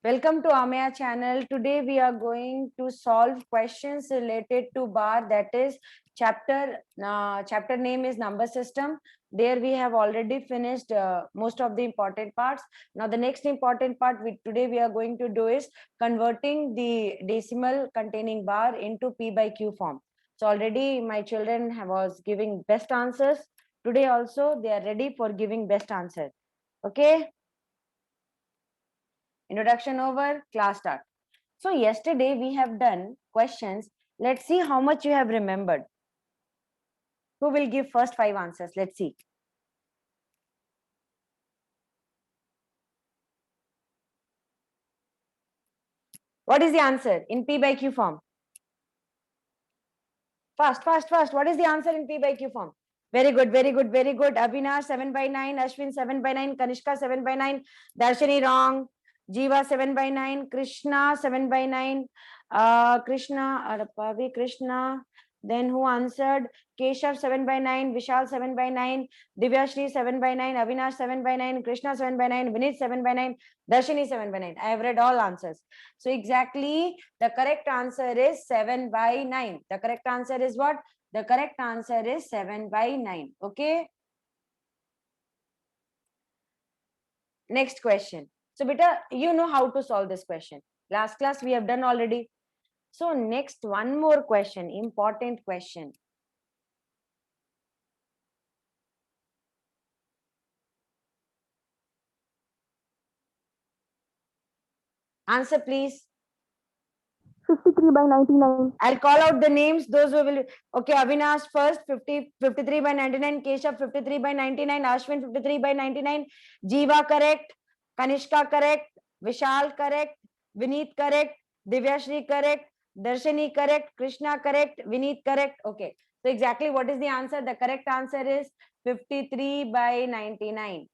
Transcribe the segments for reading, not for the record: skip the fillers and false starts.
Welcome to Amaya channel. Today we are going to solve questions related to bar. That is chapter name is number system. There we have already finished most of the important parts. Now the next important part today we are going to do is converting the decimal containing bar into P by Q form. So already my children was giving best answers. Today also they are ready for giving best answer. Okay. Introduction over, class start. So yesterday we have done questions. Let's see how much you have remembered. Who will give first 5 answers? Let's see. What is the answer in P by Q form? Fast. What is the answer in P by Q form? Very good. Abhinash 7 by 9, Ashwin 7 by 9, Kanishka 7 by 9, Darshini wrong, Jiva 7 by 9, Krishna 7 by 9, Krishna. Then who answered? Keshav 7 by 9, Vishal 7 by 9, Divyashri 7 by 9, Avinash 7 by 9, Krishna 7 by 9, Vinit 7 by 9, Darshini 7 by 9. I have read all answers. So exactly the correct answer is 7 by 9. The correct answer is what? The correct answer is 7 by 9. Okay. Next question. So beta, you know how to solve this question. Last class we have done already. So next one more question, important question. Answer please. 53 by 99. I'll call out the names, those who will. Okay, Avinash first, 53 by 99, Keshav 53 by 99, Ashwin 53 by 99, Jiva correct, Kanishka correct, Vishal correct, Vineet correct, Divyashri correct, Darshini correct, Krishna correct, Vineet correct. Okay, so exactly what is the answer? The correct answer is 53 by 99.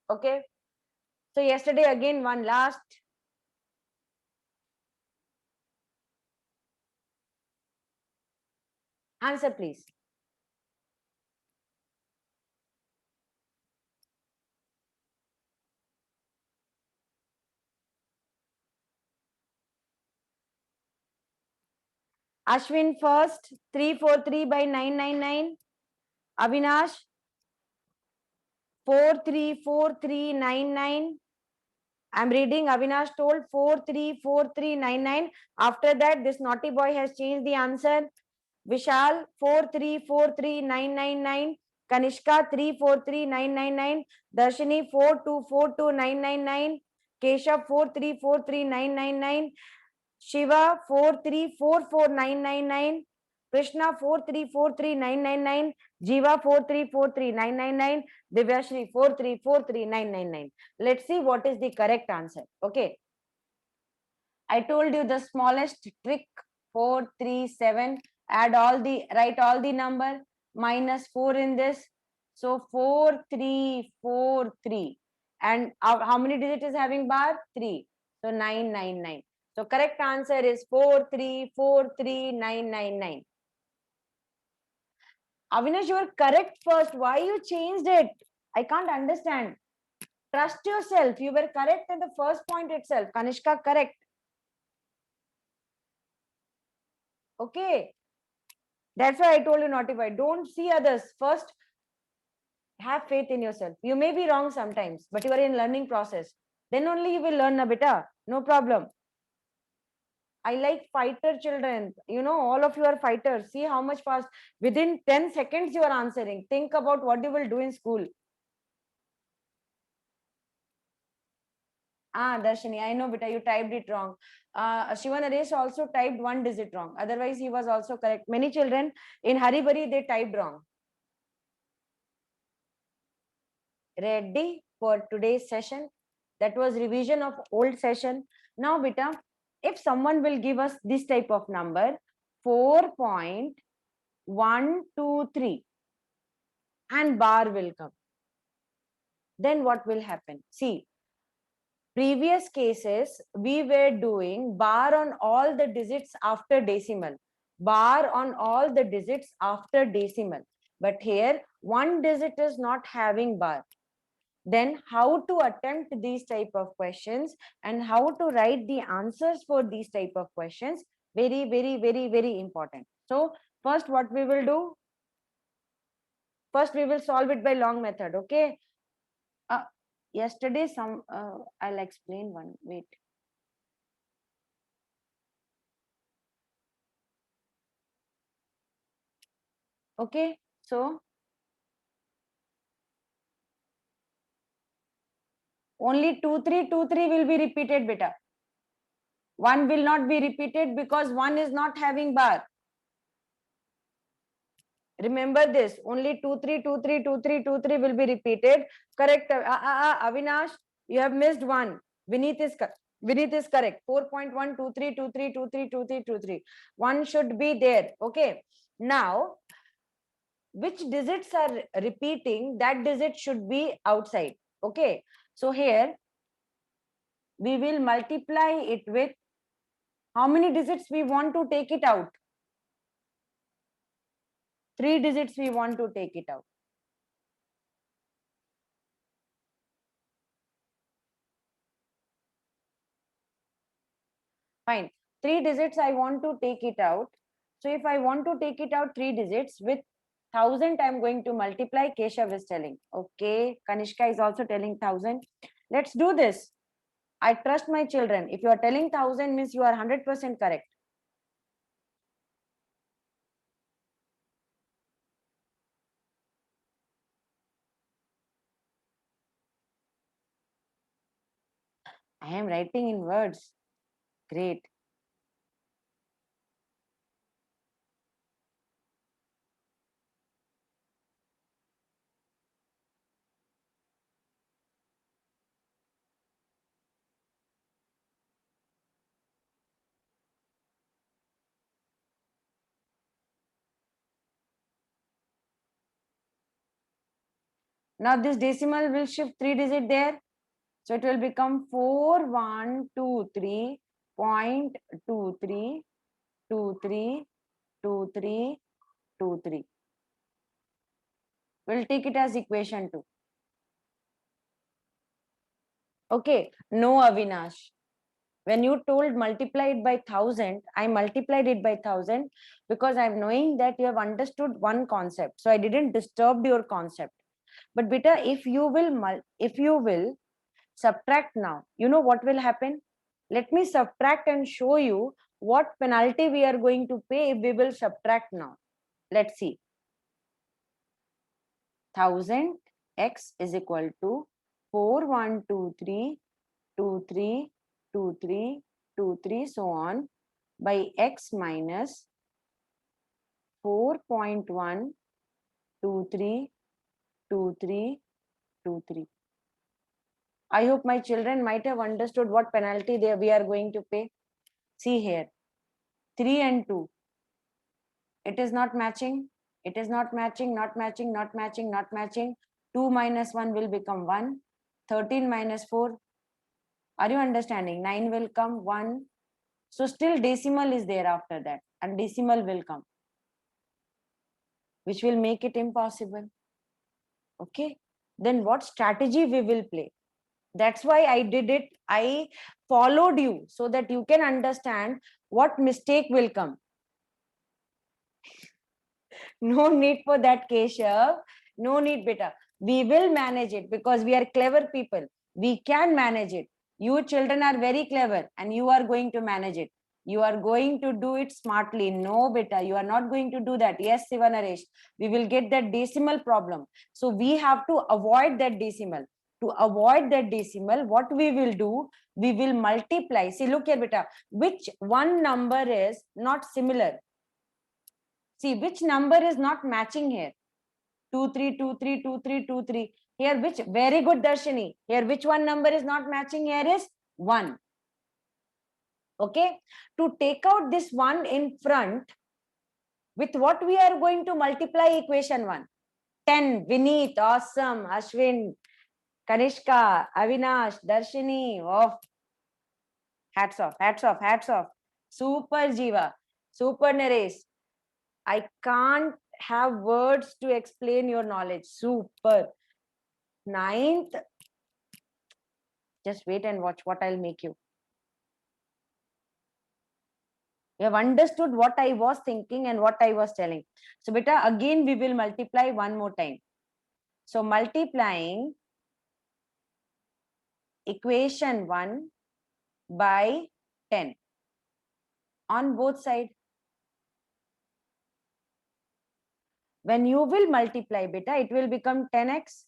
Okay, so yesterday again one last. Answer please. Ashwin first, 343 by 999. Avinash, 434399. I'm reading. Avinash told 434399. After that, this naughty boy has changed the answer. Vishal, 4343999. Kanishka, 343999. Darshini, 4242999. Keshav, 4343999. Shiva 4344999, Krishna 4343999, Jiva 4343999, Divyashri 4343999. Let's see what is the correct answer. Okay. I told you the smallest trick 437. Write all the number minus 4 in this. So 4343. And how many digits is having bar? 3. So 999. So correct answer is 4343999. Avinash, you were correct first. Why you changed it? I can't understand. Trust yourself. You were correct in the first point itself. Kanishka, correct. Okay. That's why I told you notify. Don't see others. First, have faith in yourself. You may be wrong sometimes, but you are in learning process. Then only you will learn, na beta. No problem. I like fighter children. You know, all of you are fighters. See how much fast. Within 10 seconds, you are answering. Think about what you will do in school. Darshini, I know, beta, you typed it wrong. Shiva Naresh also typed one digit wrong. Otherwise, he was also correct. Many children in Haribari, they typed wrong. Ready for today's session? That was revision of old session. Now, beta, if someone will give us this type of number, 4.123, and bar will come, then what will happen? See, previous cases, we were doing bar on all the digits after decimal. Bar on all the digits after decimal. But here, one digit is not having bar. then how to attempt these type of questions and how to write the answers for these type of questions, very, very, very, very important. So first what we will do, first we will solve it by long method. Okay, yesterday some I'll explain one, wait. Okay, so only 2 3 2 3 will be repeated, beta. One will not be repeated because one is not having bar. Remember this, only 2 3 2 3 2 3 2 3 will be repeated. Correct. Avinash, you have missed one. Vineet is Vineet is correct. 4.1 2 3 2 3 2 3 2 3 2 3. One should be there. Okay. Now, which digits are repeating, that digit should be outside. Okay. So here we will multiply it with how many digits we want to take it out? 3 digits we want to take it out. Fine. 3 digits I want to take it out. So if I want to take it out 3 digits with 1000, I'm going to multiply. Keshav is telling. Okay. Kanishka is also telling 1000. Let's do this. I trust my children. If you are telling 1000 means you are 100% correct. I am writing in words. Great. Now this decimal will shift 3 digit there. So it will become 4123.232323. We'll take it as equation 2. Okay, no, Avinash. When you told multiply it by 1000, I multiplied it by 1000 because I'm knowing that you have understood one concept. So I didn't disturb your concept. But beta, if you will subtract now, you know what will happen? Let me subtract and show you what penalty we are going to pay if we will subtract now. Let's see. 1000 x is equal to 4123232323 so on by x minus 4.1232323. I hope my children might have understood what penalty we are going to pay. See here, 3 and 2. It is not matching. It is not matching, not matching, not matching, not matching. 2 minus 1 will become 1. 13 minus 4. Are you understanding? 9 will come, 1. So still decimal is there after that. And decimal will come, which will make it impossible. Okay. Then what strategy we will play? That's why I did it. I followed you so that you can understand what mistake will come. No need for that, Keshav. No need, beta. We will manage it because we are clever people. We can manage it. You children are very clever and you are going to manage it. You are going to do it smartly. No, beta, you are not going to do that. Yes, Sivanaresh, we will get that decimal problem. So we have to avoid that decimal. To avoid that decimal, what we will do, we will multiply. See, look here, beta. Which one number is not similar? See, which number is not matching here? 2 3 2 3 2 3 2 3. Here, which? Very good, Darshini. Here, which one number is not matching here is 1. Okay. To take out this 1 in front, with what we are going to multiply equation 1? 10. Vineet, awesome. Ashwin, Kanishka, Avinash, Darshini. Oh, hats off, hats off, hats off. Super Jiva, super Naresh. I can't have words to explain your knowledge. Super. Ninth Just wait and watch what I'll make you. You have understood what I was thinking and what I was telling. So beta, again we will multiply one more time. So multiplying equation 1 by 10 on both sides. When you will multiply beta, it will become 10x.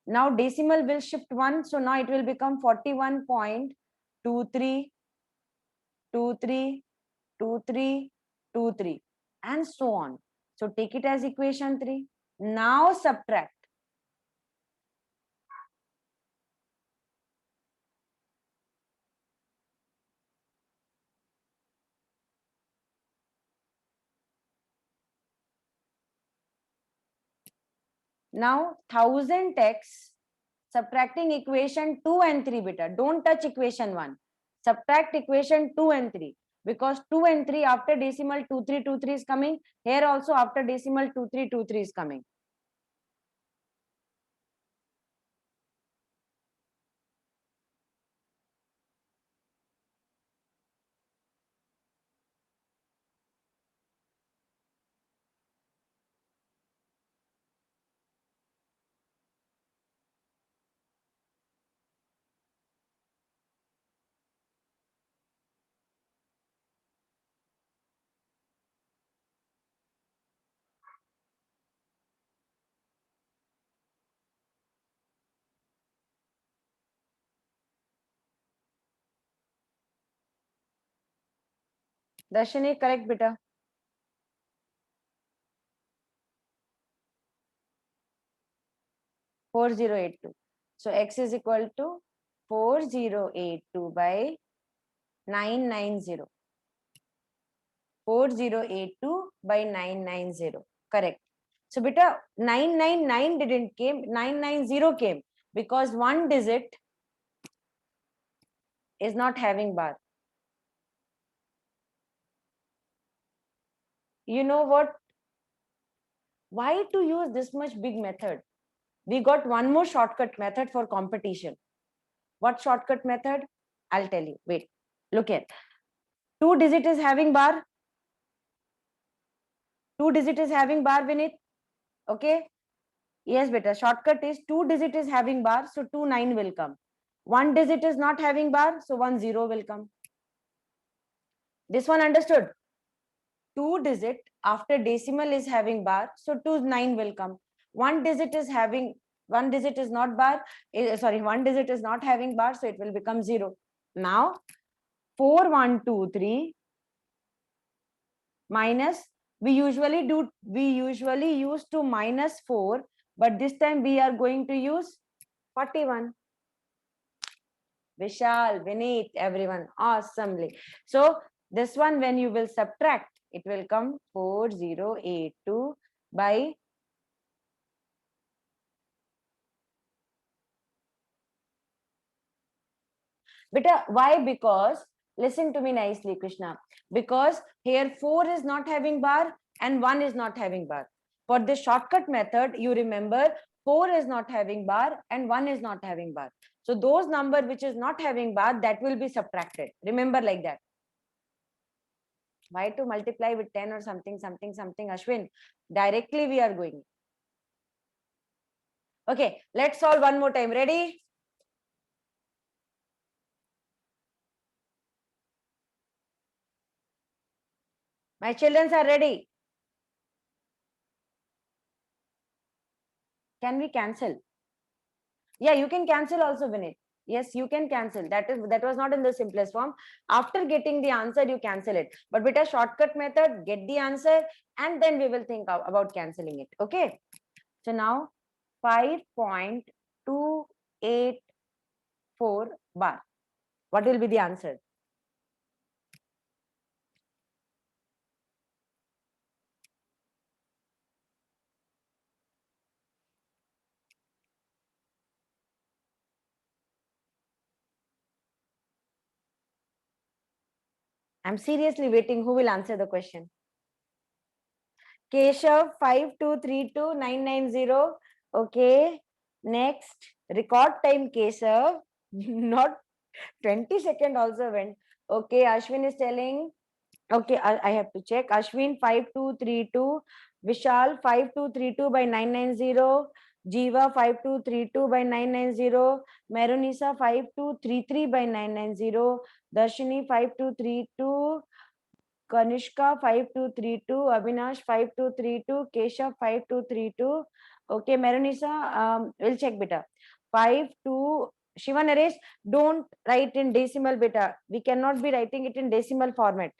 Now decimal will shift 1. So now it will become 41.23, 23, 23, 23, and so on. So take it as equation 3. Now subtract. Now 1000x, subtracting equation 2 and 3 beta. Don't touch equation 1. Subtract equation 2 and 3. Because 2 and 3 after decimal 2323 is coming. Here also after decimal 2323 is coming. Darshini, correct beta. Four zero eight two. So x is equal to 4082 by 990. 4082 by 990. Correct. So beta 999 didn't came, 990 came because one digit is not having bar. You know what? Why to use this much big method? We got one more shortcut method for competition. What shortcut method? I'll tell you. Wait, look at. Two digit is having bar. Two digit is having bar, Vinit. Okay. Yes, beta. Shortcut is two digit is having bar, so 29 will come. One digit is not having bar, so 10 will come. This one understood? Two digit after decimal is having bar, so 29 will come. One digit is having, one digit is not bar, sorry, one digit is not having bar, so it will become 0. Now 4123 minus, we usually use to minus 4, but this time we are going to use 41. Vishal, Vinit, everyone, awesomely. So this one, when you will subtract, it will come 4082 by beta. Why? Because listen to me nicely, Krishna. Because here 4 is not having bar and 1 is not having bar. For this shortcut method, you remember 4 is not having bar and 1 is not having bar. So those number which is not having bar, that will be subtracted. Remember like that. Why to multiply with 10 or something, Ashwin? Directly we are going. Okay, let's solve one more time. Ready? My children are ready. Can we cancel? Yeah, you can cancel also, Vinit. Yes, you can cancel. That was not in the simplest form. After getting the answer, you cancel it. But with a shortcut method, get the answer and then we will think about canceling it. Okay. So now 5.284 bar. What will be the answer? I'm seriously waiting. Who will answer the question? Keshav 5232990. Okay. Next, record time Keshav. Not 20 second also went. Okay, Ashwin is telling. Okay, I have to check. Ashwin 5232, Vishal 5232 by 990, Jiva 5232 by 990, Merunisa 5233 by 990, Darshini 5232, Kanishka 5232, Avinash 5232, Keshav 5232. Okay, Merunisa, we'll check beta. 52. Shiva Naresh, don't write in decimal beta. We cannot be writing it in decimal format.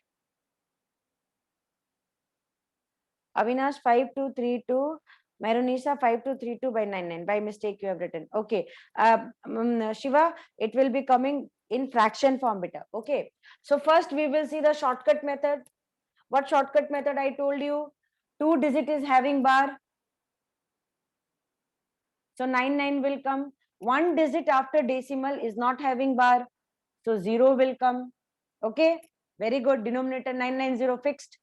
Avinash 5232, Merunisa 5232 by 99. By mistake you have written. Okay. Shiva, it will be coming in fraction form beta. Okay. So first we will see the shortcut method. What shortcut method I told you? 2 digit is having bar. So 99 will come. 1 digit after decimal is not having bar. So 0 will come. Okay. Very good. Denominator 990 fixed.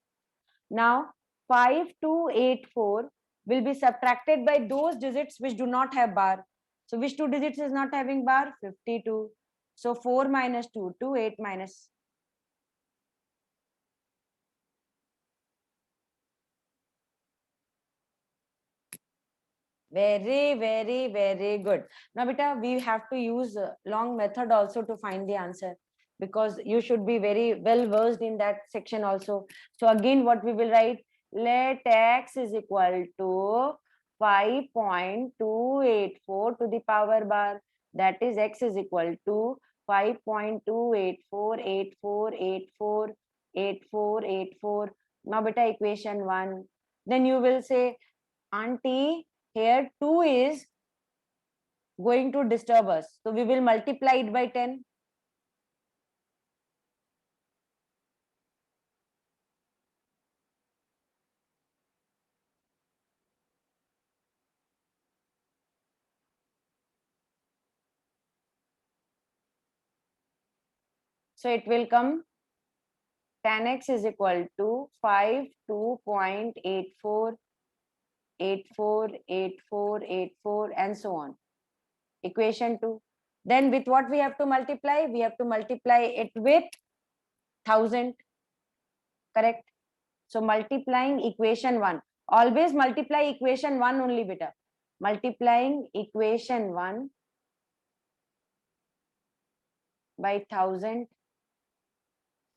Now 5284 will be subtracted by those digits which do not have bar. So which two digits is not having bar? 52. So 4 minus 2, 2, 8 minus. Very, very, very good. Now, beta, we have to use long method also to find the answer, because you should be very well versed in that section also. So again, what we will write, let x is equal to 5.284 to the power bar. That is x is equal to 5.28484848484. Now, beta, equation 1. Then you will say, auntie, here 2 is going to disturb us. So we will multiply it by 10. So it will come 10x is equal to 52.84, 84, 84, 84, and so on. Equation 2. Then with what we have to multiply? We have to multiply it with 1000. Correct? So multiplying equation 1. Always multiply equation 1 only, beta. Multiplying equation 1 by 1000.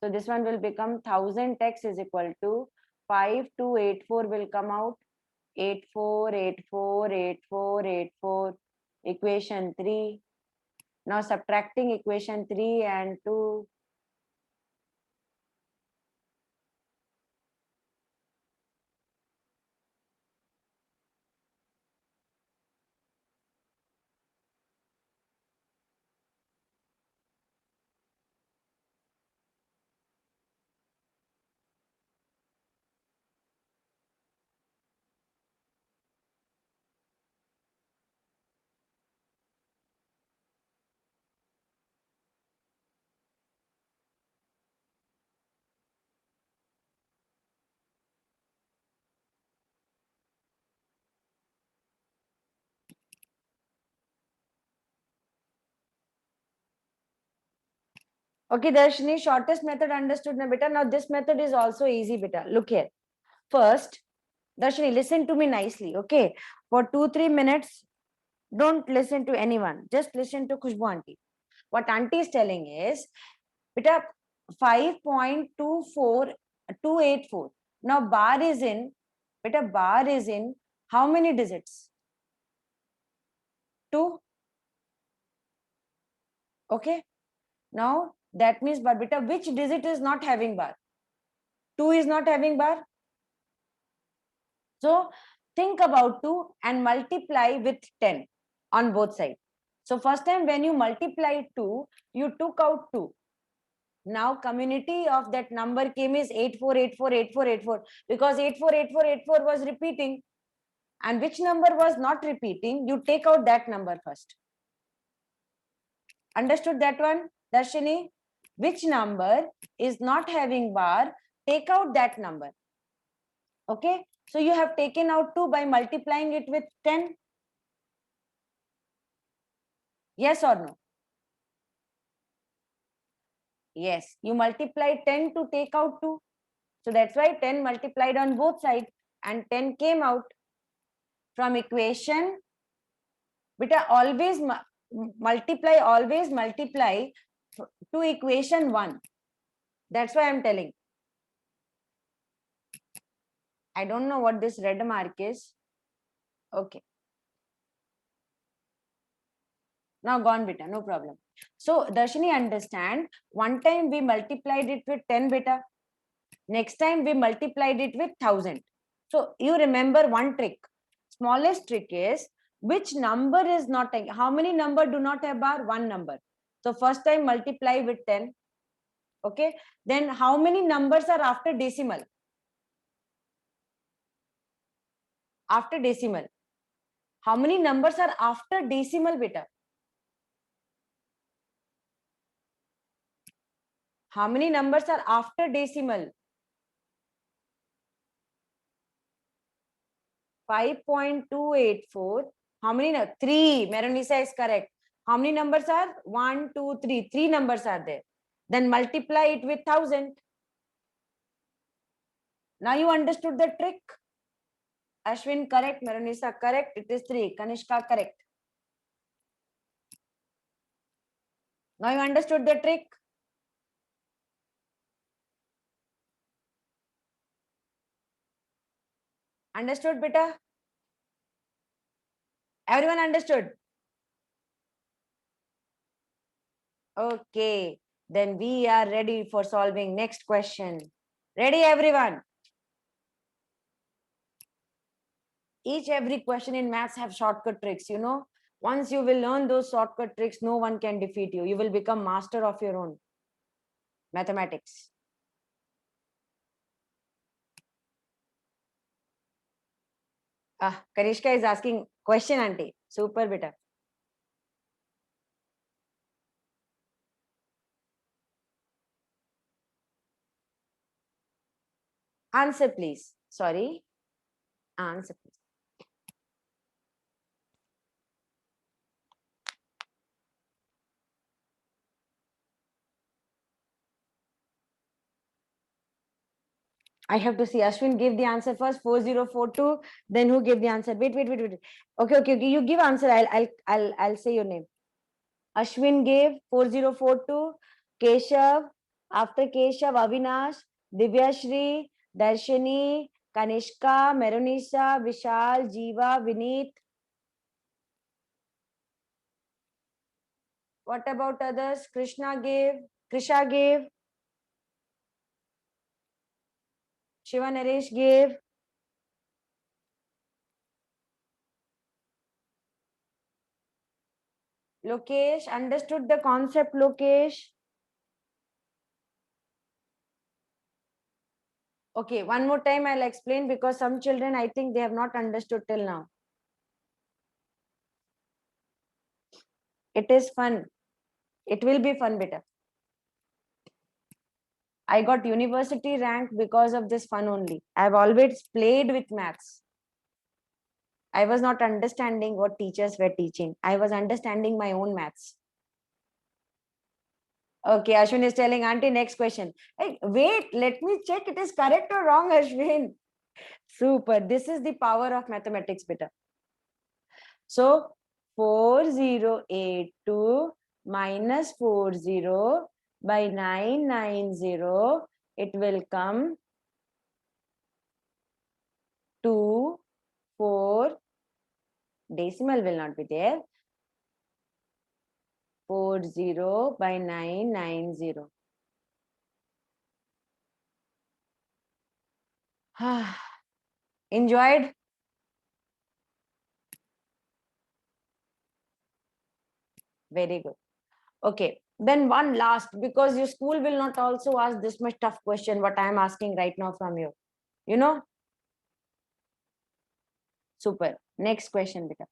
So this one will become 1000x is equal to 5284 will come out 84848484. Equation 3. Now subtracting equation 3 and 2. Okay, Darshini, shortest method understood na beta. Now this method is also easy beta. Look here. First, Darshini, listen to me nicely. Okay, for 2-3 minutes, don't listen to anyone. Just listen to Khushbu auntie. What auntie is telling is, beta, 5.24284. Now bar is in, beta, bar is in how many digits? 2. Okay. Now that means, but beta, which digit is not having bar? 2 is not having bar. So think about 2 and multiply with 10 on both sides. So first time when you multiply 2, you took out 2. Now community of that number came is 84848484, because 848484 was repeating, and which number was not repeating, you take out that number first. Understood that one, Darshini? Which number is not having bar, take out that number. Okay, so you have taken out 2 by multiplying it with 10. Yes or no? Yes, you multiply 10 to take out 2. So that's why 10 multiplied on both sides and 10 came out from equation. Beta, always multiply to equation 1. That's why I'm telling. I don't know what this red mark is. Okay. Now gone beta, no problem. So Darshini, understand, one time we multiplied it with 10 beta. Next time we multiplied it with 1000. So you remember one trick. Smallest trick is which number is not, how many number do not have bar? One number. So first time multiply with 10. Okay. Then how many numbers are after decimal? After decimal. How many numbers are after decimal beta? How many numbers are after decimal? 5.284. How many? 3. Meronisa is correct. How many numbers are? 1, 2, 3. 3 numbers are there. Then multiply it with 1000. Now you understood the trick. Ashwin correct. Meronisa correct. It is 3. Kanishka correct. Now you understood the trick. Understood, beta? Everyone understood? Okay. Then we are ready for solving next question. Ready, everyone? Each every question in maths have shortcut tricks, you know. Once you will learn those shortcut tricks, no one can defeat you. You will become master of your own mathematics. Karishka is asking question, auntie. Super beta. Answer, please. Sorry. Answer, please. I have to see. Ashwin gave the answer first. 4042. Then who gave the answer? Wait. Okay. You give answer. I'll say your name. Ashwin gave 4042. Keshav. After Keshav, Avinash, Divyashri, Darshini, Kanishka, Meronisa, Vishal, Jiva, Vineet. What about others? Krishna gave. Krisha gave. Shiva Naresh gave. Lokesh, understood the concept, Lokesh? Okay, one more time I'll explain because some children, I think they have not understood till now. It is fun. It will be fun, beta. I got university rank because of this fun only. I've always played with maths. I was not understanding what teachers were teaching. I was understanding my own maths. Okay, Ashwin is telling, auntie, next question. Hey, wait, let me check it is correct or wrong, Ashwin. Super. This is the power of mathematics, beta. So 4082 minus 40 by 990, it will come 2, 4, decimal will not be there, 40 by 990. Enjoyed? Very good. Okay, then one last, because your school will not also ask this much tough question what I am asking right now from you. You know? Super. Next question, beta.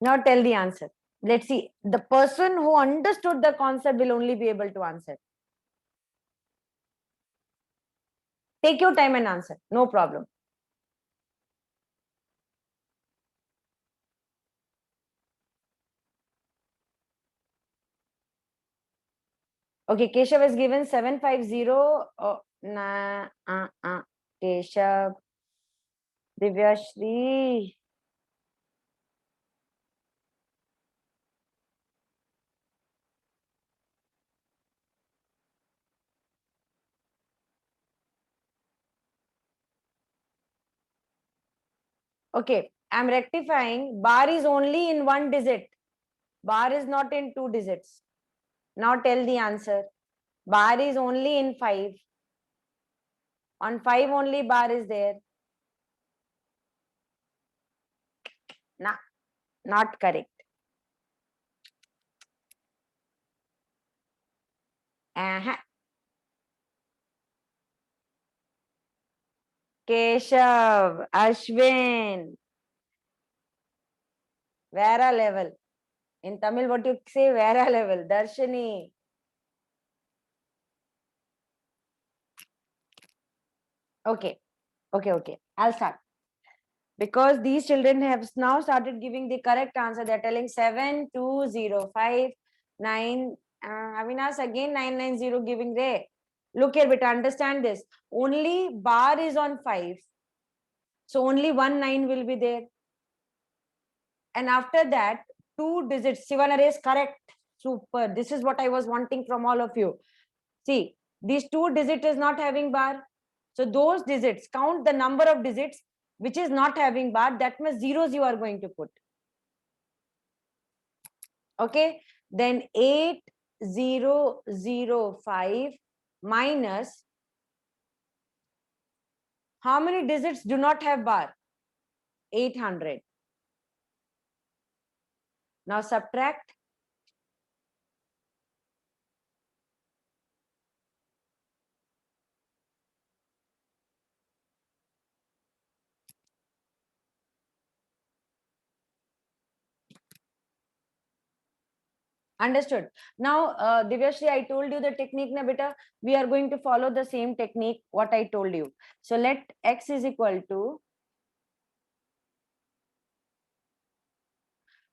Now tell the answer. Let's see. The person who understood the concept will only be able to answer. Take your time and answer. No problem. Okay, Keshav is given 750. Oh, Keshav, Divyashri. Okay, I'm rectifying. Bar is only in one digit. Bar is not in two digits. Now tell the answer. Bar is only in 5. On 5 only bar is there. Nah, not correct. Uh-huh. Keshav, Ashwin, Vera level. In Tamil, what you say, Vera level. Darshani. Okay, okay. I'll start. Because these children have now started giving the correct answer. They're telling 72059. Avinash again 990 giving there. Look here, but understand this. Only bar is on 5. So only 1 9 will be there. And after that, 2 digits. Sivanare is correct. Super. This is what I was wanting from all of you. See, these 2 digits is not having bar. So those digits, count the number of digits which is not having bar. That means zeros you are going to put. Okay. Then 8005 minus how many digits do not have bar? 800. Now subtract. Understood. Now, Divyashri, I told you the technique, na beta. We are going to follow the same technique, what I told you. So let x is equal to,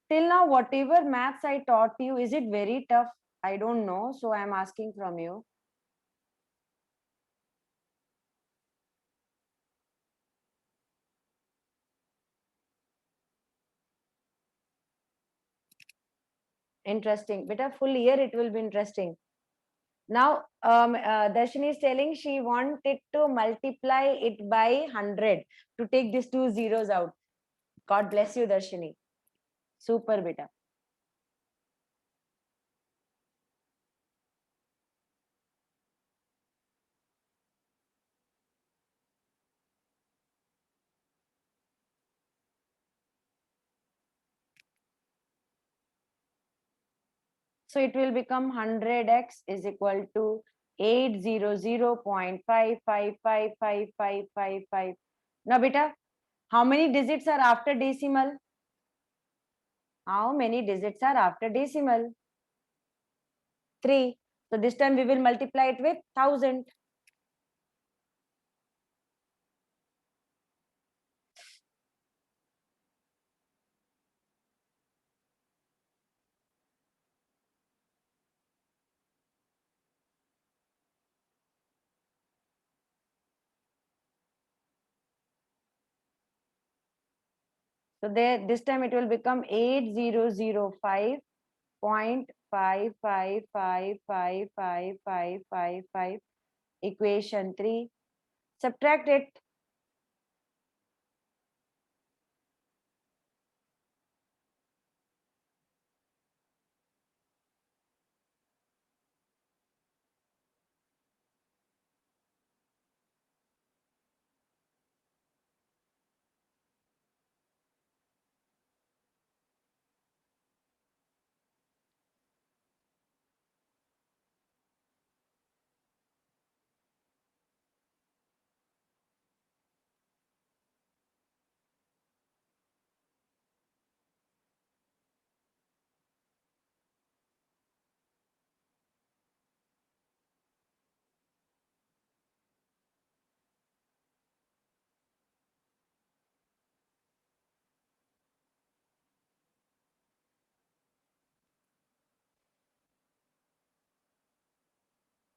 till now, whatever maths I taught you, is it very tough? I don't know. So I'm asking from you. Interesting. Beta, full year, it will be interesting. Now, Darshini is telling she wanted to multiply it by 100 to take these 2 zeros out. God bless you, Darshini. Super, beta. So it will become 100x is equal to 800.55555555. Now, beta, how many digits are after decimal? How many digits are after decimal? 3. So this time we will multiply it with 1000. So there, this time it will become 8005.55555555. Equation 3. Subtract it.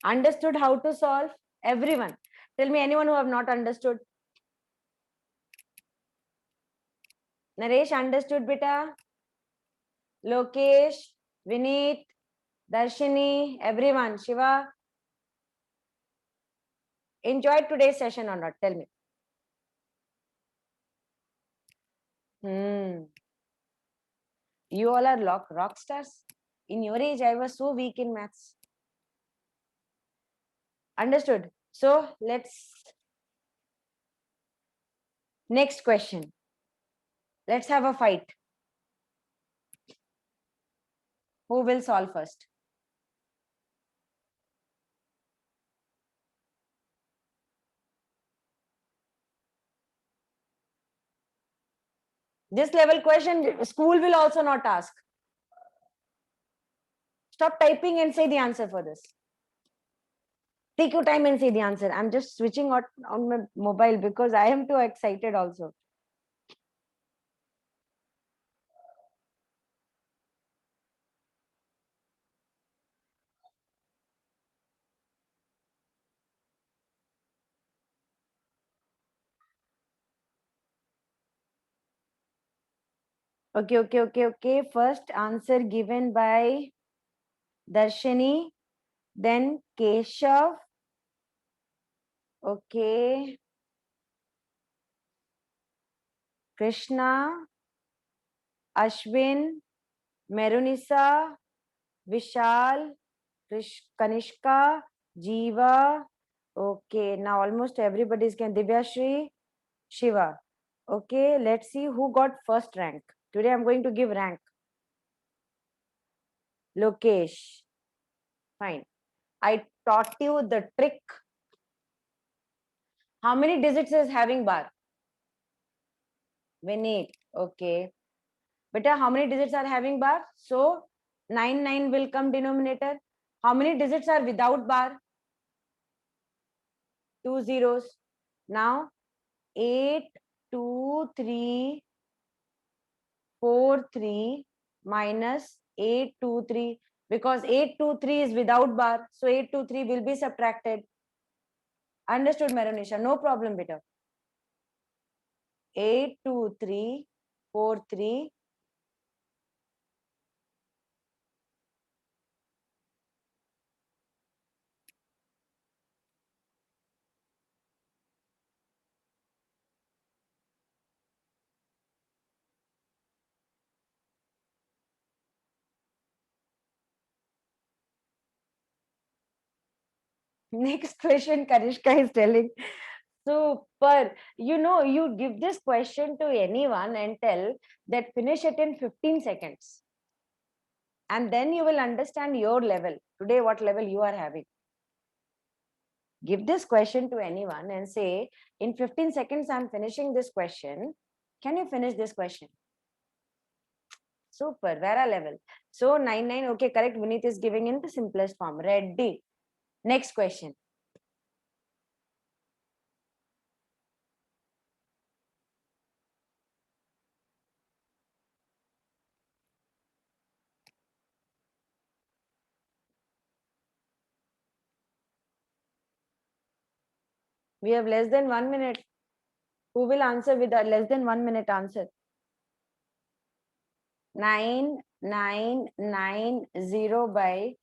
Understood how to solve? Everyone. Tell me anyone who have not understood. Naresh understood beta? Lokesh, Vineet, Darshini, everyone. Shiva, enjoyed today's session or not? Tell me. You all are rock stars. In your age, I was so weak in maths. Understood. So let's next question. Let's have a fight. Who will solve first? This level question, school will also not ask. Stop typing and say the answer for this. Take your time and say the answer. I'm just switching on my mobile because I am too excited also. Okay. First answer given by Darshini, then Keshav. Okay. Krishna, Ashwin, Merunisa, Vishal, Kanishka, Jiva. Okay, now almost everybody is can. Divyashri, Shiva. Okay, let's see who got first rank. Today I'm going to give rank. Lokesh. Fine. I taught you the trick. How many digits is having bar? Vineet. Okay. Beta, how many digits are having bar? So 9 will come denominator. How many digits are without bar? 2 zeros. Now 8, 2, 3, 4, 3 minus 8, 2, 3. Because 8, 2, 3 is without bar. So 8, 2, 3 will be subtracted. Understood, Maronisha? No problem, beta. 8, 2, 3, 4, 3. Next question, Karishka is telling. Super. You give this question to anyone and tell that finish it in 15 seconds. And then you will understand your level. Today, what level you are having. Give this question to anyone and say, in 15 seconds, I'm finishing this question. Can you finish this question? Super. Vera level. So 9. Okay, correct. Vineet is giving in the simplest form. Ready. Next question. We have less than 1 minute. Who will answer with a less than 1 minute answer? 9990 by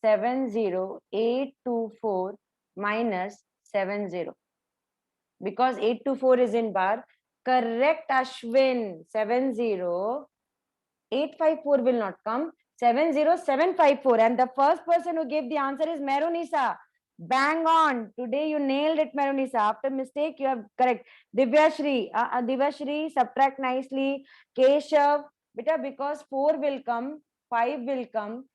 70824 minus 70. Because 824 is in bar. Correct, Ashwin. 70854 will not come. 70754. And the first person who gave the answer is Merunisa. Bang on. Today you nailed it, Merunisa. After mistake, you have correct. Divyashri. Divyashri, subtract nicely. Keshav. Beta, because 4 will come, 5 will come,